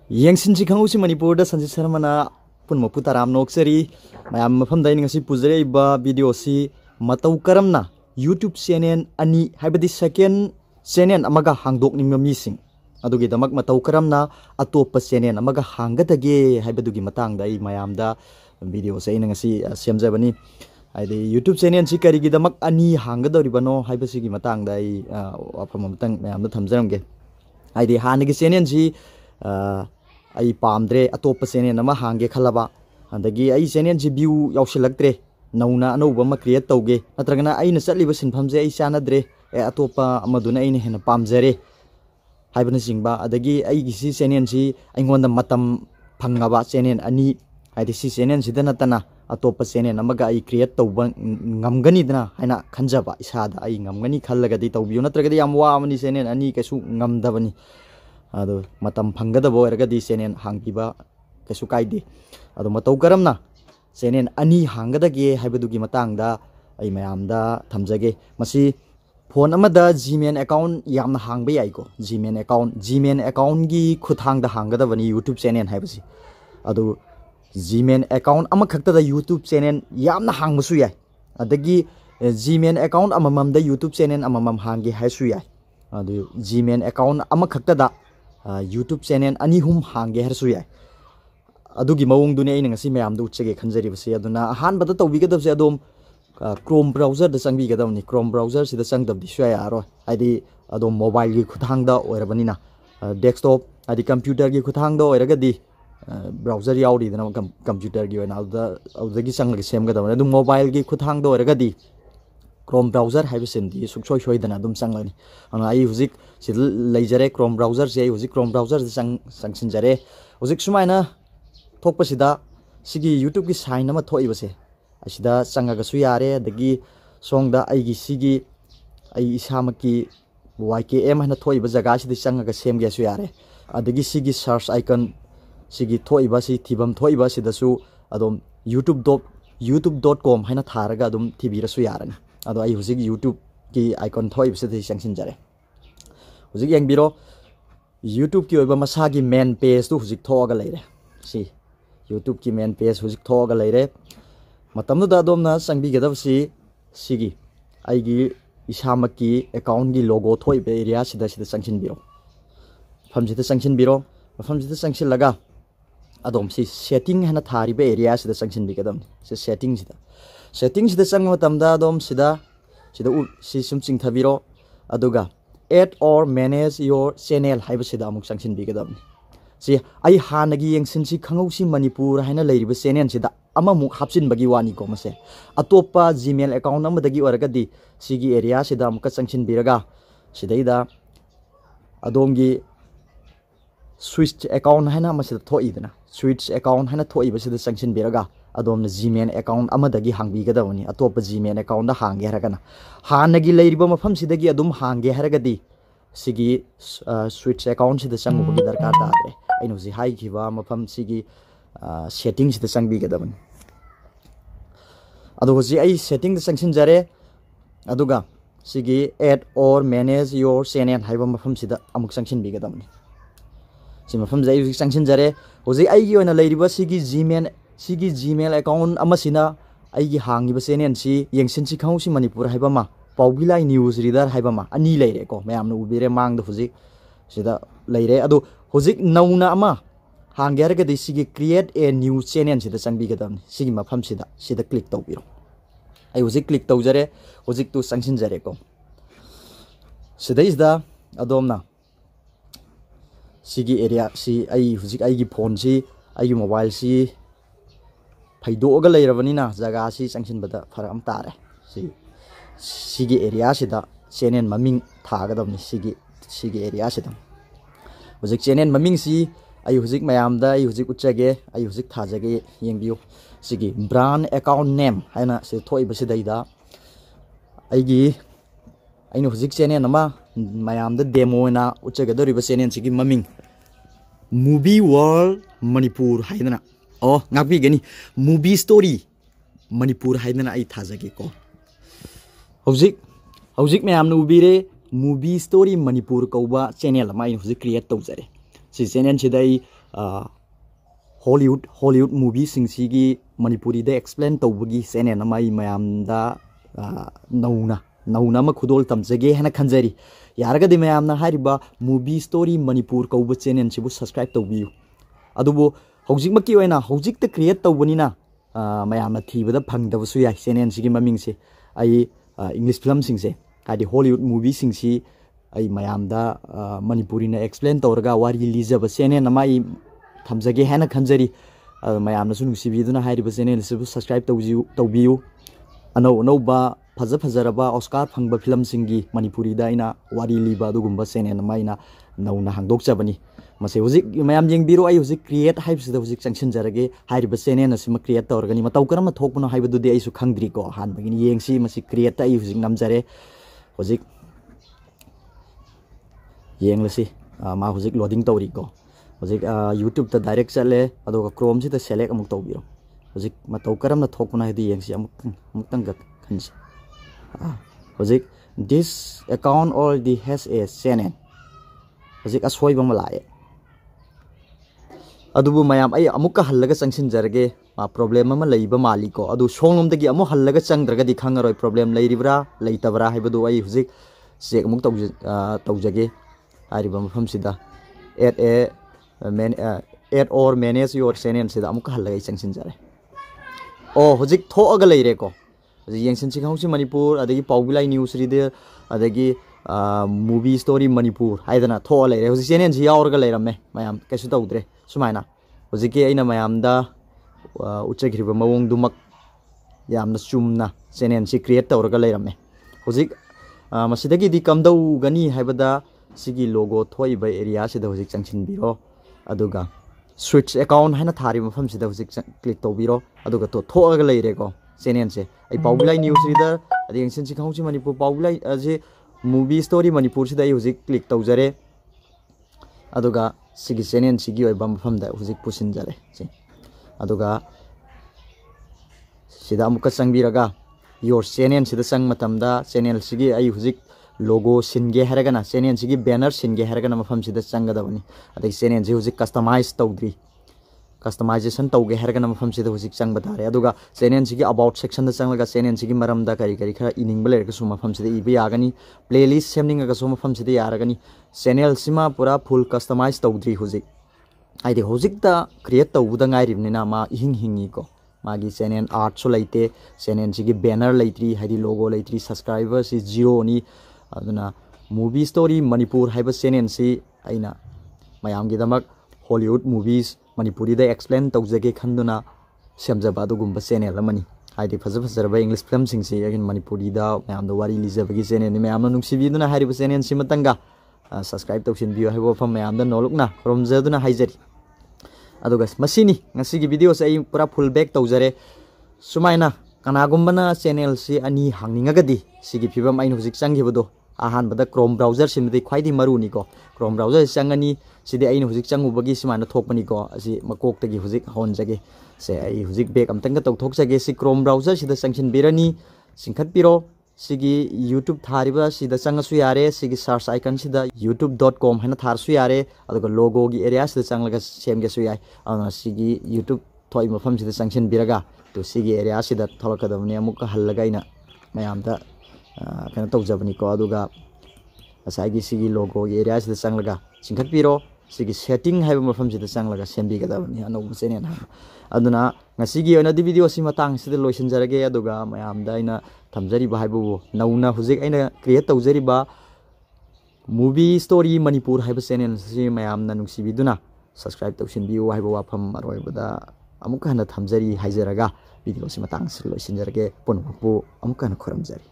YENGSINSI KHANGHOUSI Manipur da Shanjit Sharma na pun mapu taram noksari mayam mafam dai ngasi puzare ba video si Matou-karamna YouTube channel ani haibadi second channel amaga hangdok ning mising adugi damak Matou-karamna atopa channel amaga hanggadage haibadugi matangda ai mayamda video sai ngasi semjabani aidi YouTube channel si karigi damak ani hanggadoribano haibasigi matangda ai afam matang mayamda thamjaramge aidi hanagi channel si ai pamdre atop channel nama hange khalaba andagi ai channel ji view yausilaktre nauna anouba ma create tauge natragana aina chatliba sinphamje ai chanadre atopa amaduna aina hena pamjare haibana singba adagi ai gi channel ji aingonda matam phangaba channel ani aidi si channel sidana tana atopa channel amaga ai create tauba ngamgani dana haina khanjaba isada ai ngamgani khallagadi taubiyo natragadi yam waamani channel ani kaisu ngamdabani ado matam phangada boeragadi channel hangpiba kesu kaide ado Matou-karamna channel ani hanggadage haibadugi matangda ai mayamda thamjage masi phone amada gmail account yamna hangbe yaiko gmail account gi khuthangda hanggadabani YouTube channel haibasi ado gmail account amakhakta da YouTube channel yamna hangbasu yai adagi gmail account amamamda YouTube channel amamam hangge haisu yai ado gmail account amakhakta da YouTube channel ani hum hange harsu yai adugi mawung dune ai ngasi mayam du chege khanjari base aduna han bada tawbi gadab se adom Chrome browser da sangbi gadam ni Chrome browser sida sangdab di swaya aro aidi adom mobile gi khuthang da oirabani na desktop adi computer gi khuthang da oiragadi browser yaudi dana computer gi na adagi sangla sem gadam adum mobile gi khuthang da oiragadi Chrome browser haibisindi suksoi soi dana dum sanglani ana ai huzik sil leijare Chrome browser se huzik Chrome browser sangsin jare huzik sumaina thokpa sida sigi YouTube gi sign ama thoi base asida sangaga su yare dagi songda ai gi sigi ai isamaki YKM hana thoi ba jaga sidi sangaga semge su yare adagi sigi search icon sigi thoi ba si thibam thoi ba sida su adom youtube.com hana tharaga adum thibira su yarani ado ai huzik YouTube ki icon thoi bise de sangsin jare huzik yang biro YouTube ki oiba masagi main page tu huzik thoga leire si YouTube ki main page huzik thoga leire matamnu da domna sangbi gadab si sigi ai gi isamaki account gi logo thoi be area sida sangsin biro famjita sangsin biro famjita sangsin laga adom si setting hana thari be area sida sangsin bi gadam si setting sida sang matamda adom sida si sumching thabiro aduga add or manage your channel haibasida amuk sangsin bi gadam si ai hanagi YENGSINSI KHANGHOUSI Manipur haina leiriba channel sida amamuk hapsin bagi wani ko mase atopa gmail account amadagi oragadi sigi area sida amuk sangsin biraga sidaida adomgi switch account haina masida thoidana switch account haina thoiba sida sangsin biraga adom gmail account amadagi hangbi gadawani atopa gmail account da hange haragana hanagi leiriba mafam sidagi adum hange haragadi sigi switch account sida sangu gi darkar taadre ainu ji hai kiba mafam sigi setting sida sangbi gadawani ado ji ai setting da sangsin jare aduga sigi add or manage your channel haiba mafam sida amuk sangsin bi gadawani si mafam jai sangsin jare hoji ai gi ona leiriba sigi gmail account amasina aigi hangiba channel si YENGSINSI KHANGHOUSI Manipur haibama Paubilai news reader haibama ani leire ko mayamna ubire mangda huzik sida leire adu huzik nauna ama hangerga de sigi create a new channel sida sangbi gadam sigi mafam sida click tawbiro ai huzik click tawjare huzik tu sangsin jare ko sida isda adomna sigi area si ai huzik ai gi phone si ai mobile si phaidoga leirabanina jaga si sangsin bada faram tare sigi area sida channel maming thagadamni sigi area sida huzik channel maming si ai huzik mayamda ai huzik uchage ai huzik thajage yengbiu sigi brand account name haina se thoiba sidaida aigi ainu huzik channel nama mayamda demo na uchaga doriba channel sigi maming movie world Manipur haidana ngakbi gani movie story Manipur haidana ai thajage ko hojik mayamna ubire movie story Manipur kauba channel ma ai hojik create tawjare si channel sida ai Hollywood movie singsi Manipuri da explain tawbagi channel amai mayam da nauna ma khudol tamjage hena khanjari yaraga di mayam na hariba movie story Manipur kauba channel sibu subscribe tawbiyu adubu hojik maki oina hojik ta create tawbani na mayam na thibada phangdabasu ya channel sigi maming se ai English film singse kadi Hollywood movie singsi ai mayam da Manipuri na explain tawraga wari lijaba channel amai thamjage hena khanjari mayam na sunu sibiduna hariba channel sibu subscribe tawbiyu ano ba fajaraba Oscar phangba film singi Manipuri da ina wari liba dugumba channel maina nauna hangdok chabani mase hujik mayam jengbiro ai hujik create haibsida hujik sanction jarage hariba channel asima create tawrgani mataukaram thokpuna haibadu de aisu khangdri ko han bagini yengsi masi create ai hujik namjare hujik yenglasi ma hujik loading tawri ko hujik YouTube ta direct chale adoga Chrome si ta select amuk tawbiro hujik mataukaram thokpuna hedi yengsi amuk tangga khansi hojik this account already has a channel hojik asoi bang malai adubu mayam ai amuka hallaga changsin jarage ma problem ama leiba mali ko adu songlom dagi amu hallaga changraga di khangaroi problem leiribra leitabra haibadu ai hojik check amuk tawjage ariba mafam sida add or manage your channel sida amuka hallaga changsin jare hojik thoaga leire ko YENGSINSI KHANGHOUSI Manipur adagi Paubilai news reader adagi movie story Manipur haidana thoa leire hoji channel ji yaurga leirame mayam kaisu tawdre sumaina hoji ke aina mayam da uchagriba mawong dumak yamna chumna channel si create tawrga leirame hoji masidagi di kamdau gani haibada sigi logo thoi by area sida hoji changchin biro aduga switch account haina thari mafam sida hoji click tawbiro aduga to thoaga leire ko channel se ai Paubilai news reader adi YENGSINSI KHANGHOUSI Manipur Paubilai aje movie story Manipur sida ai hujik click tawjare aduga sigi channel sigi oi bam pham da hujik pusin jare se aduga sida amuka changbiraga your channel sida chang matamda channel sigi ai hujik logo singe haragana channel sigi banner singe haragana mafam sida changadabani adi channel ji hujik customize tawdri customization tauge hergana mafam sida hujik chang batare aduga channel sigi about section da changlaga channel sigi maramda kari khara iningbal erga su mafam sida ibi yagani playlist semning ga su mafam sida yaragani channel sima pura full customize tawdri hujik aide hujik da create tawuda ngai ribnina ma hingi ko magi channel art so laite channel sigi banner laitri haidi logo laitri subscribers is 0 ni aduna movie story Manipur haiba channel si aina mayam gi damak Hollywood movies Manipuri da explain tawjage khanduna semjabadu gumba channel amani haidi fajaraba English film singsi again Manipuri da mayam da wari lijabagi channel ni mayam na nungsibiduna hariba channel simatanga subscribe tawsin biyo haibo fam mayam da nolukna romjaduna haijari aduga masini ngasigi video sai pura full back tawjare sumaina kanagumbana channel si ani hangningagadi sigi phibam ain hujik changibodo ahan bada Chrome browser simdi khwaidi maruni ko Chrome browser changani sidi ain hujik changubagi simana thokpani ko asi makok tagi hujik honjage se ai hujik back amtanga tawthokjage si Chrome browser sida sanction birani singkhat piro sigi YouTube thariba sida changasu yare sigi search icon sida youtube.com hena tharsu yare aduga logo gi area sida changlaga semge su yai sigi YouTube thoi mafam sida sanction biraga to sigi area sida tholakadamni amuk hallaga ina mayamda kana tawjabani ko aduga asagi sigi logo gi area sida changlaga singkhat piro sigi setting haiba mafam sida changlaga sembi gadabani ano channel aduna ngasigi ona di video si matang sida loisin jarage aduga mayamda ina thamjari ba haibu nauna hujik aina create tawjari ba movie story Manipur haiba channel si mayamna nungsibiduna subscribe tawsin biu haiba wafam aroibada amuka hana thamjari haijaraga video si matang sida loisin jarage ponwapu amuka na khoramjari